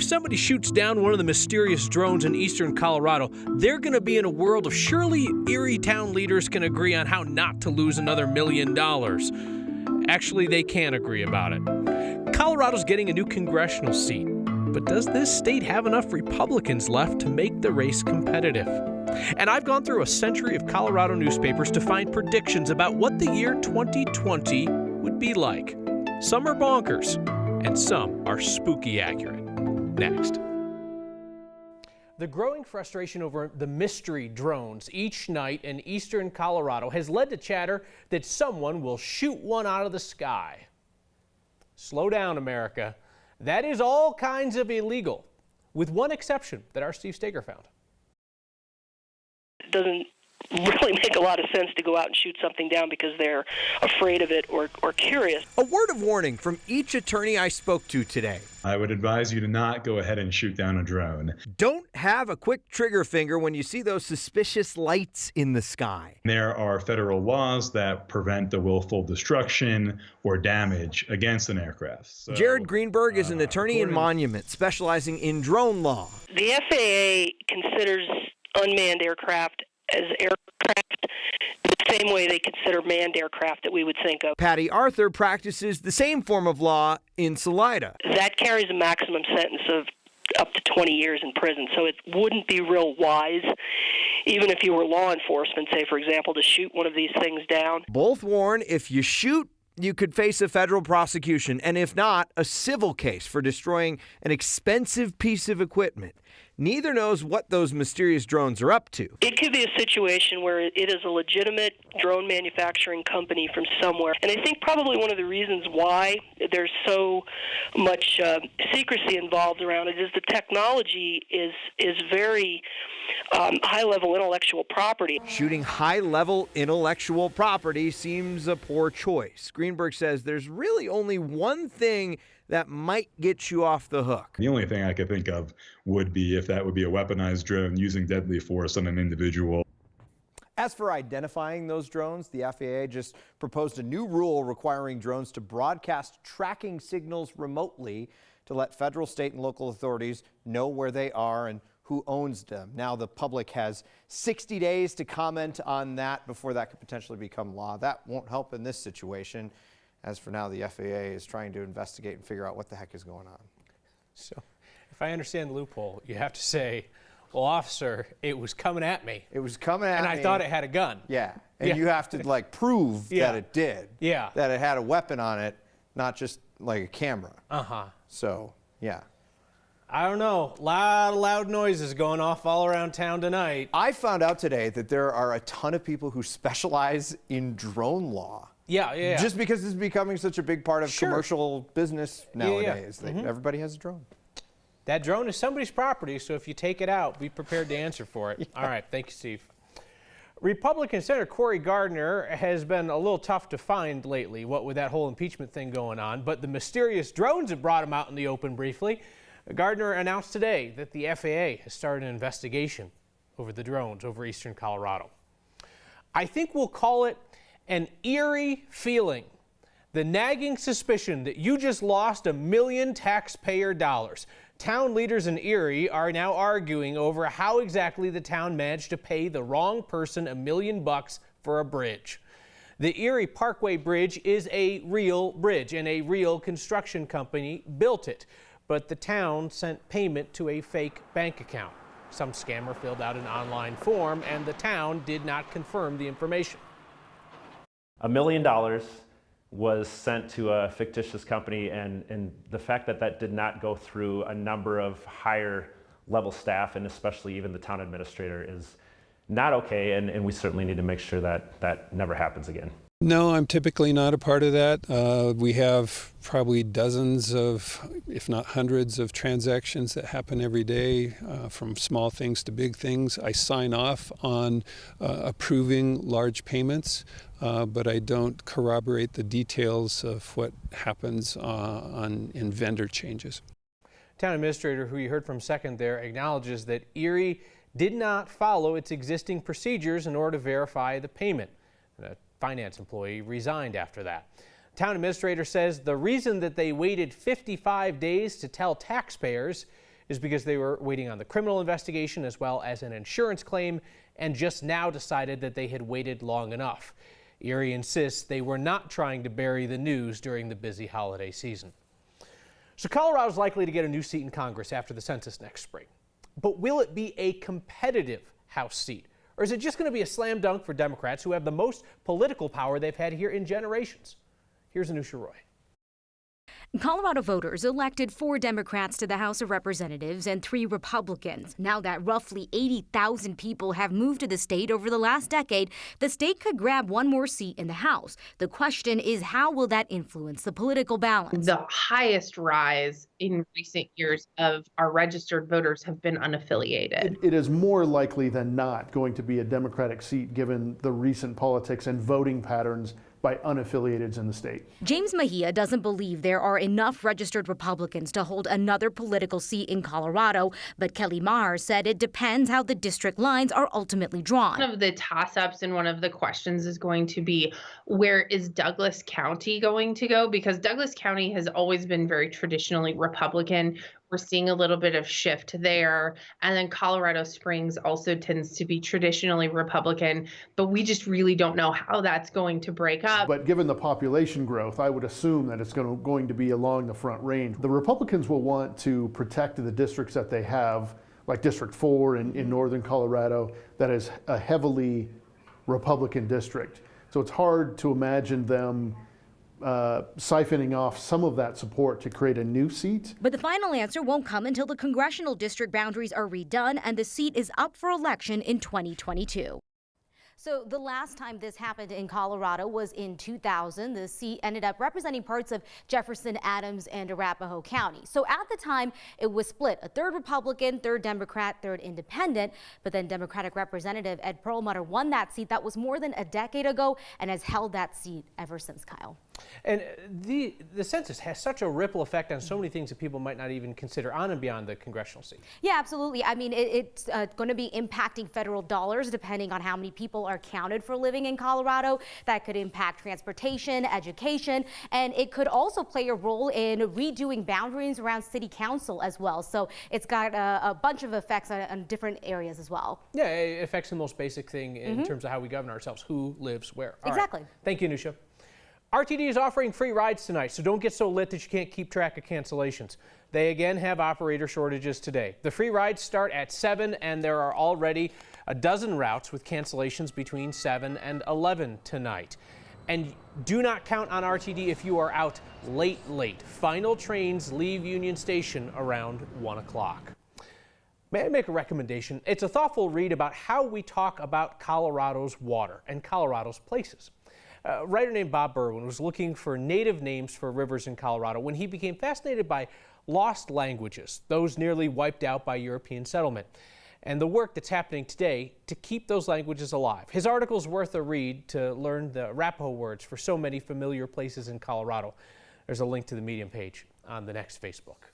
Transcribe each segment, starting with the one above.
If somebody shoots down one of the mysterious drones in eastern Colorado, they're going to be in a world of surely Erie town leaders can agree on how not to lose another $1 million. Actually, they can't agree about it. Colorado's getting a new congressional seat, but does this state have enough Republicans left to make the race competitive? And I've gone through a century of Colorado newspapers to find predictions about what the year 2020 would be like. Some are bonkers, and some are spooky accurate. Next. The growing frustration over the mystery drones each night in eastern Colorado has led to chatter that someone will shoot one out of the sky. Slow down, America. That is all kinds of illegal, with one exception that our Steve Steger found. It doesn't really make a lot of sense to go out and shoot something down because they're afraid of it or curious. A word of warning from each attorney I spoke to today. I would advise you to not go ahead and shoot down a drone. Don't have a quick trigger finger when you see those suspicious lights in the sky. There are federal laws that prevent the willful destruction or damage against an aircraft. So, Jared Greenberg is an attorney in Monument specializing in drone law. The FAA considers unmanned aircraft as aircraft the same way they consider manned aircraft that we would think of. Patty Arthur practices the same form of law in Salida. That carries a maximum sentence of up to 20 years in prison, so it wouldn't be real wise, even if you were law enforcement, say, for example, to shoot one of these things down. Both warn if you shoot, you could face a federal prosecution, and if not, a civil case for destroying an expensive piece of equipment. Neither knows what those mysterious drones are up to. It could be a situation where it is a legitimate drone manufacturing company from somewhere. And I think probably one of the reasons why there's so much secrecy involved around it is the technology is very high-level intellectual property. Shooting high-level intellectual property seems a poor choice. Greenberg says there's really only one thing that might get you off the hook. The only thing I could think of would be if that would be a weaponized drone using deadly force on an individual. As for identifying those drones, the FAA just proposed a new rule requiring drones to broadcast tracking signals remotely to let federal, state, and local authorities know where they are and who owns them. Now the public has 60 days to comment on that before that could potentially become law. That won't help in this situation. As for now, the FAA is trying to investigate and figure out what the heck is going on. So, if I understand the loophole, you have to say, well, officer, it was coming at me. It was coming at me. And I thought it had a gun. Yeah. And you have to, like, prove that it did. Yeah. That it had a weapon on it, not just, like, a camera. Uh-huh. So, yeah. I don't know. A lot of loud noises going off all around town tonight. I found out today that there are a ton of people who specialize in drone law. Yeah. Just because it's becoming such a big part of commercial business nowadays. Everybody has a drone. That drone is somebody's property, so if you take it out, be prepared to answer for it. All right, thank you, Steve. Republican Senator Cory Gardner has been a little tough to find lately, what with that whole impeachment thing going on, but the mysterious drones have brought him out in the open briefly. Gardner announced today that the FAA has started an investigation over the drones over eastern Colorado. I think we'll call it an eerie feeling, the nagging suspicion that you just lost $1 million taxpayer dollars. Town leaders in Erie are now arguing over how exactly the town managed to pay the wrong person $1 million for a bridge. The Erie Parkway Bridge is a real bridge, and a real construction company built it, but the town sent payment to a fake bank account. Some scammer filled out an online form, and the town did not confirm the information. $1 million was sent to a fictitious company, and the fact that that did not go through a number of higher level staff, and especially even the town administrator, is not okay, and we certainly need to make sure that that never happens again. No, I'm typically not a part of that. We have probably dozens of, if not hundreds of transactions that happen every day, from small things to big things. I sign off on approving large payments, but I don't corroborate the details of what happens in vendor changes. Town administrator, who you heard from second there, acknowledges that Erie did not follow its existing procedures in order to verify the payment. A finance employee resigned after that. Town administrator says the reason that they waited 55 days to tell taxpayers is because they were waiting on the criminal investigation as well as an insurance claim and just now decided that they had waited long enough. Erie insists they were not trying to bury the news during the busy holiday season. So Colorado's likely to get a new seat in Congress after the census next spring. But will it be a competitive House seat? Or is it just going to be a slam dunk for Democrats who have the most political power they've had here in generations? Here's Anusha Roy. Colorado voters elected 4 Democrats to the House of Representatives and 3 Republicans. Now that roughly 80,000 people have moved to the state over the last decade, the state could grab one more seat in the House. The question is, how will that influence the political balance? The highest rise in recent years of our registered voters have been unaffiliated. It is more likely than not going to be a Democratic seat given the recent politics and voting patterns by unaffiliateds in the state. James Mejia doesn't believe there are enough registered Republicans to hold another political seat in Colorado, but Kelly Maher said it depends how the district lines are ultimately drawn. One of the toss-ups and one of the questions is going to be, where is Douglas County going to go? Because Douglas County has always been very traditionally Republican. We're seeing a little bit of shift there. And then Colorado Springs also tends to be traditionally Republican, but we just really don't know how that's going to break up. But given the population growth, I would assume that it's going to be along the Front Range. The Republicans will want to protect the districts that they have, like District 4 in northern Colorado, that is a heavily Republican district. So it's hard to imagine them siphoning off some of that support to create a new seat. But the final answer won't come until the congressional district boundaries are redone and the seat is up for election in 2022. So the last time this happened in Colorado was in 2000. The seat ended up representing parts of Jefferson, Adams, and Arapahoe County. So at the time, it was split, a third Republican, third Democrat, third independent. But then Democratic Representative Ed Perlmutter won that seat. That was more than a decade ago and has held that seat ever since, Kyle. And the census has such a ripple effect on so many things that people might not even consider on and beyond the congressional seat. Yeah, absolutely. I mean, it's going to be impacting federal dollars depending on how many people are counted for living in Colorado. That could impact transportation, education, and it could also play a role in redoing boundaries around city council as well. So it's got a bunch of effects on different areas as well. Yeah, it affects the most basic thing in terms of how we govern ourselves, who lives where. All exactly. Right. Thank you, Anusha. RTD is offering free rides tonight, so don't get so lit that you can't keep track of cancellations. They again have operator shortages today. The free rides start at 7, and there are already a dozen routes with cancellations between 7 and 11 tonight. And do not count on RTD if you are out late. Final trains leave Union Station around 1 o'clock. May I make a recommendation? It's a thoughtful read about how we talk about Colorado's water and Colorado's places. A writer named Bob Berwin was looking for native names for rivers in Colorado when he became fascinated by lost languages, those nearly wiped out by European settlement, and the work that's happening today to keep those languages alive. His article is worth a read to learn the Arapaho words for so many familiar places in Colorado. There's a link to the Medium page on the next Facebook.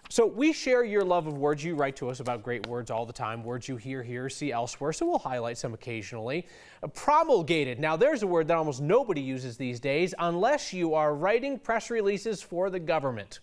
So we share your love of words. You write to us about great words all the time, words you hear here, see elsewhere, so we'll highlight some occasionally. Promulgated. Now there's a word that almost nobody uses these days unless you are writing press releases for the government.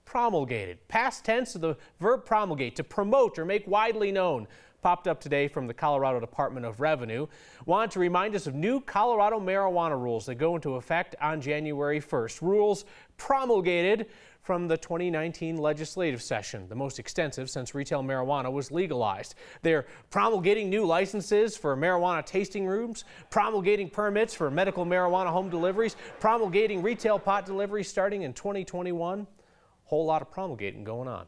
Promulgated. Past tense of the verb promulgate, to promote or make widely known. Popped up today from the Colorado Department of Revenue. Want to remind us of new Colorado marijuana rules that go into effect on January 1st. Rules promulgated from the 2019 legislative session, the most extensive since retail marijuana was legalized. They're promulgating new licenses for marijuana tasting rooms, promulgating permits for medical marijuana home deliveries, promulgating retail pot deliveries starting in 2021. Whole lot of promulgating going on.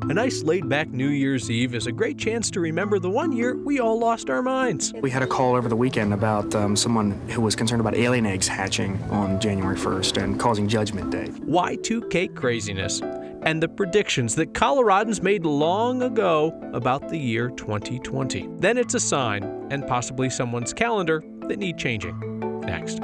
A nice laid-back New Year's Eve is a great chance to remember the one year we all lost our minds. We had a call over the weekend about someone who was concerned about alien eggs hatching on January 1st and causing Judgment Day. Y2K craziness and the predictions that Coloradans made long ago about the year 2020. Then it's a sign, and possibly someone's calendar, that need changing. Next.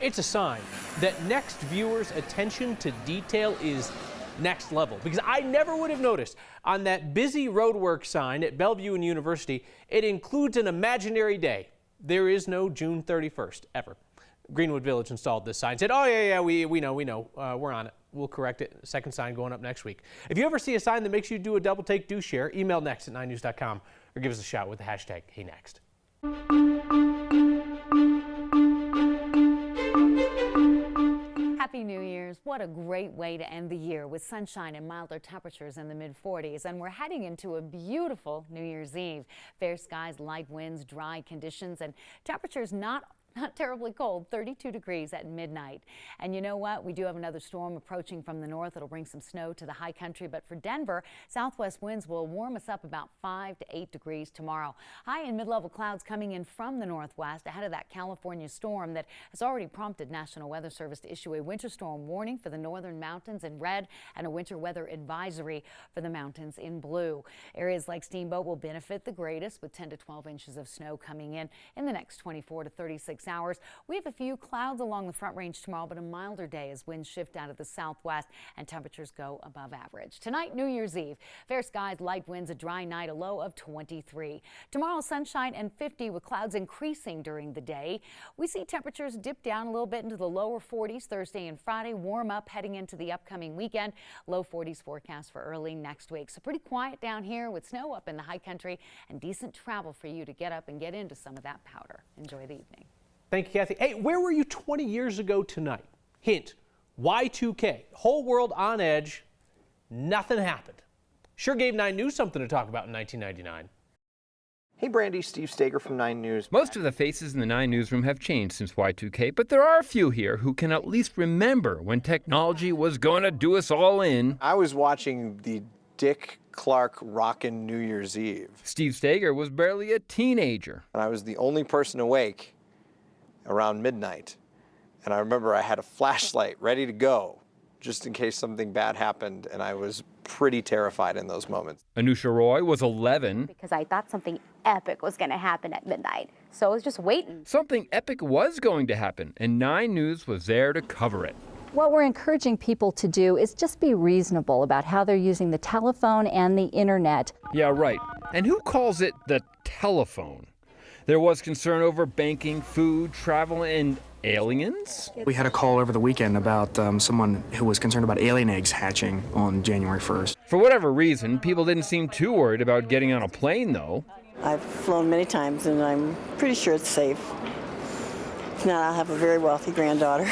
It's a sign that Next viewers' attention to detail is next level, because I never would have noticed on that busy roadwork sign at Bellevue and University, it includes an imaginary day. There is no June 31st ever. Greenwood Village installed this sign, said, oh yeah, we know, we're on it. We'll correct it. Second sign going up next week. If you ever see a sign that makes you do a double take, do share. Email next@9news.com or give us a shout with the hashtag HeyNext. Happy New Year's. What a great way to end the year with sunshine and milder temperatures in the mid-40s. And we're heading into a beautiful New Year's Eve. Fair skies, light winds, dry conditions, and temperatures not terribly cold, 32 degrees at midnight. And you know what? We do have another storm approaching from the north. It'll bring some snow to the high country. But for Denver, southwest winds will warm us up about 5 to 8 degrees tomorrow. High and mid-level clouds coming in from the northwest ahead of that California storm that has already prompted National Weather Service to issue a winter storm warning for the northern mountains in red and a winter weather advisory for the mountains in blue. Areas like Steamboat will benefit the greatest with 10 to 12 inches of snow coming in the next 24 to 36 hours. We have a few clouds along the Front Range tomorrow, but a milder day as winds shift out of the southwest and temperatures go above average. Tonight, New Year's Eve, fair skies, light winds, a dry night, a low of 23. Tomorrow, sunshine and 50 with clouds increasing during the day. We see temperatures dip down a little bit into the lower 40s Thursday and Friday, warm up heading into the upcoming weekend. Low 40s forecast for early next week. So pretty quiet down here with snow up in the high country and decent travel for you to get up and get into some of that powder. Enjoy the evening. Thank you, Kathy. Hey, where were you 20 years ago tonight? Hint, Y2K, whole world on edge, nothing happened. Sure gave 9 News something to talk about in 1999. Hey, Brandy, Steve Stager from 9 News. Most of the faces in the 9 newsroom have changed since Y2K, but there are a few here who can at least remember when technology was going to do us all in. I was watching the Dick Clark Rockin' New Year's Eve. Steve Stager was barely a teenager. And I was the only person awake around midnight. And I remember I had a flashlight ready to go just in case something bad happened, and I was pretty terrified in those moments. Anusha Roy was 11. Because I thought something epic was going to happen at midnight, so I was just waiting. Something epic was going to happen, and 9 News was there to cover it. What we're encouraging people to do is just be reasonable about how they're using the telephone and the internet. Yeah, right. And who calls it the telephone? There was concern over banking, food, travel, and aliens? We had a call over the weekend about someone who was concerned about alien eggs hatching on January 1st. For whatever reason, people didn't seem too worried about getting on a plane, though. I've flown many times, and I'm pretty sure it's safe. If not, I'll have a very wealthy granddaughter.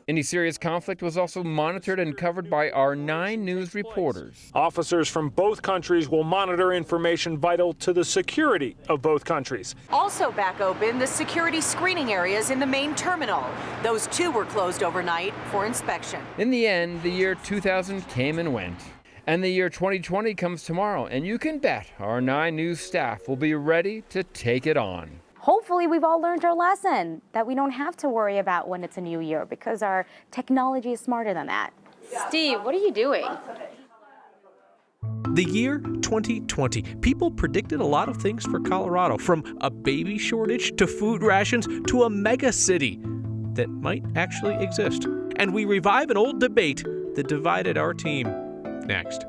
Any serious conflict was also monitored and covered by our 9 News reporters. Officers from both countries will monitor information vital to the security of both countries. Also back open, the security screening areas in the main terminal. Those too were closed overnight for inspection. In the end, the year 2000 came and went. And the year 2020 comes tomorrow, and you can bet our 9 News staff will be ready to take it on. Hopefully we've all learned our lesson that we don't have to worry about when it's a new year because our technology is smarter than that. Steve, what are you doing? The year 2020. People predicted a lot of things for Colorado, from a baby shortage to food rations to a mega city that might actually exist. And we revive an old debate that divided our team. Next.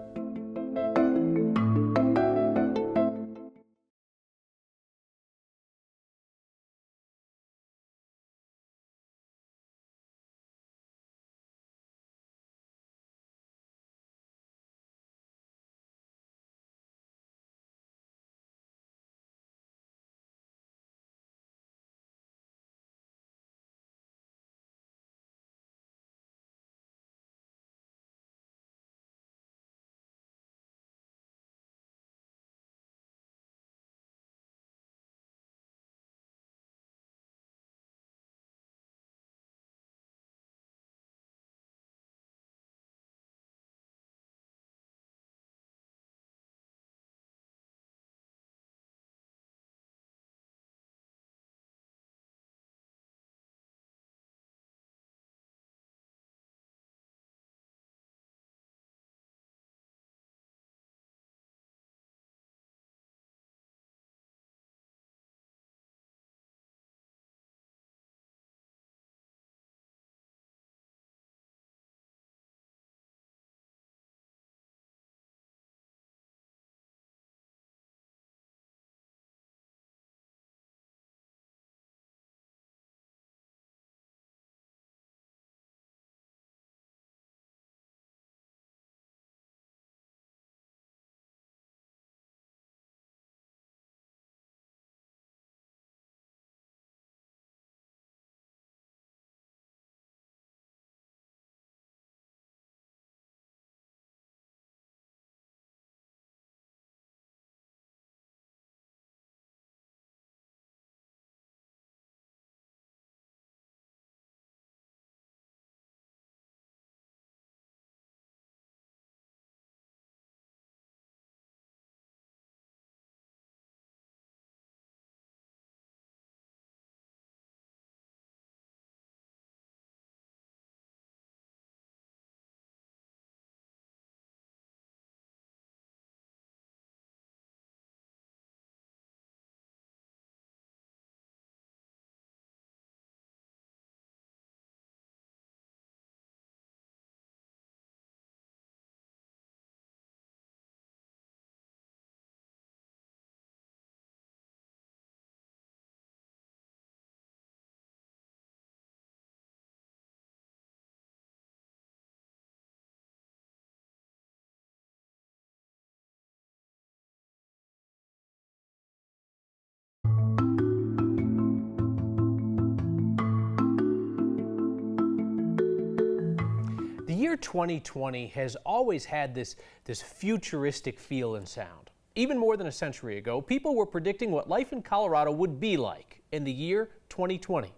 year 2020 has always had this futuristic feel and sound. Even more than a century ago, people were predicting what life in Colorado would be like in the year 2020.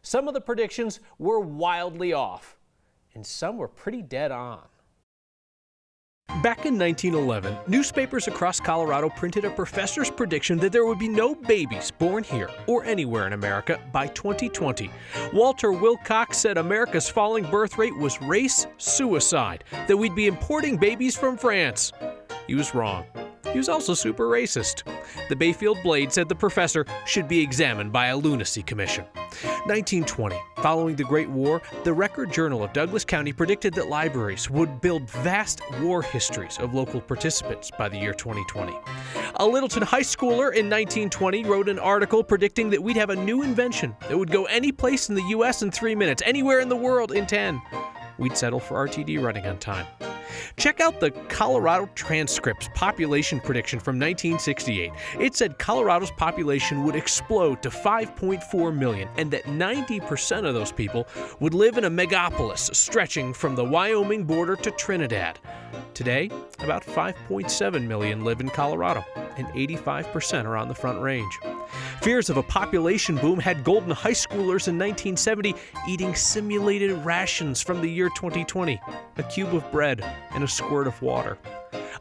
Some of the predictions were wildly off, and some were pretty dead on. Back in 1911, newspapers across Colorado printed a professor's prediction that there would be no babies born here or anywhere in America by 2020. Walter Wilcox said America's falling birth rate was race suicide, that we'd be importing babies from France. He was wrong. He was also super racist. The Bayfield Blade said the professor should be examined by a lunacy commission. 1920, following the Great War, the Record Journal of Douglas County predicted that libraries would build vast war histories of local participants by the year 2020. A Littleton high schooler in 1920 wrote an article predicting that we'd have a new invention that would go any place in the U.S. in 3 minutes, anywhere in the world in 10. We'd settle for RTD running on time. Check out the Colorado Transcripts population prediction from 1968. It said Colorado's population would explode to 5.4 million and that 90% of those people would live in a megapolis stretching from the Wyoming border to Trinidad. Today, about 5.7 million live in Colorado, and 85% are on the Front Range. Fears of a population boom had Golden high schoolers in 1970 eating simulated rations from the year 2020, a cube of bread and a squirt of water.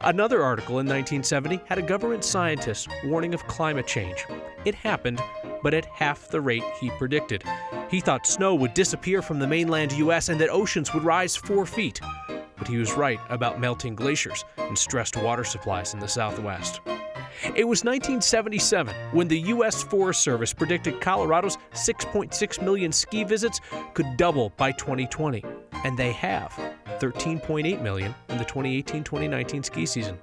Another article in 1970 had a government scientist warning of climate change. It happened, but at half the rate he predicted. He thought snow would disappear from the mainland U.S. and that oceans would rise 4 feet. But he was right about melting glaciers and stressed water supplies in the Southwest. It was 1977 when the U.S. Forest Service predicted Colorado's 6.6 million ski visits could double by 2020. And they have, 13.8 million in the 2018-2019 ski season.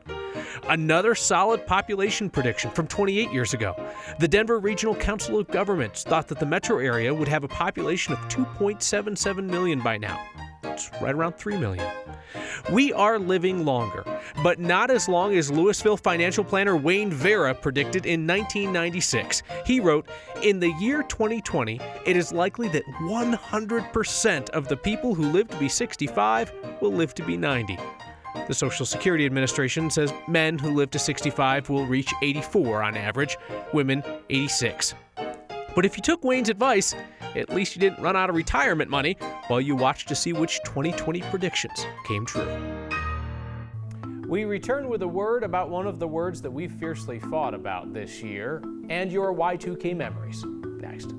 Another solid population prediction from 28 years ago. The Denver Regional Council of Governments thought that the metro area would have a population of 2.77 million by now. It's right around 3 million. We are living longer, but not as long as Louisville financial planner Wayne Vera predicted in 1996. He wrote, "In the year 2020, it is likely that 100% of the people who live to be 65 will live to be 90. The Social Security Administration says men who live to 65 will reach 84 on average, women 86. But if you took Wayne's advice, at least you didn't run out of retirement money while you watched to see which 2020 predictions came true." We return with a word about one of the words that we've fiercely fought about this year, and your Y2K memories. Next.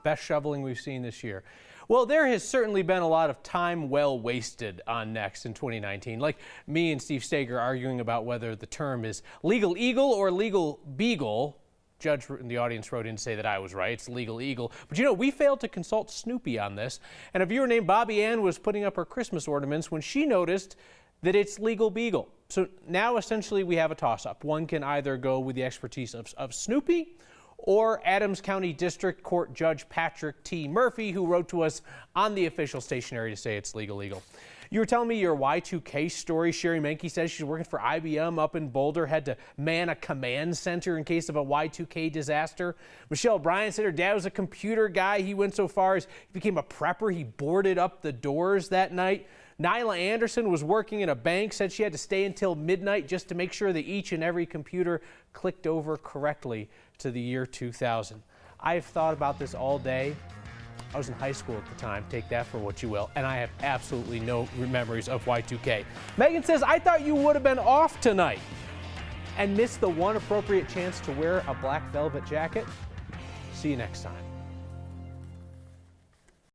best shoveling we've seen this year. Well, there has certainly been a lot of time well wasted on Next in 2019, like me and Steve Steger arguing about whether the term is legal eagle or legal beagle. Judge in the audience wrote in to say that I was right. It's legal eagle. But you know, we failed to consult Snoopy on this. And a viewer named Bobby Ann was putting up her Christmas ornaments when she noticed that it's legal beagle. So now essentially we have a toss-up. One can either go with the expertise of Snoopy or Adams County District Court Judge Patrick T. Murphy, who wrote to us on the official stationery to say it's legal eagle. You were telling me your Y2K story. Sherry Menke says she's working for IBM up in Boulder, had to man a command center in case of a Y2K disaster. Michelle Bryan said her dad was a computer guy. He went so far as he became a prepper. He boarded up the doors that night. Nyla Anderson was working in a bank, said she had to stay until midnight just to make sure that each and every computer clicked over correctly to the year 2000. I've thought about this all day. I was in high school at the time, take that for what you will, and I have absolutely no memories of Y2K. Megan says, I thought you would have been off tonight and missed the one appropriate chance to wear a black velvet jacket. See you next time.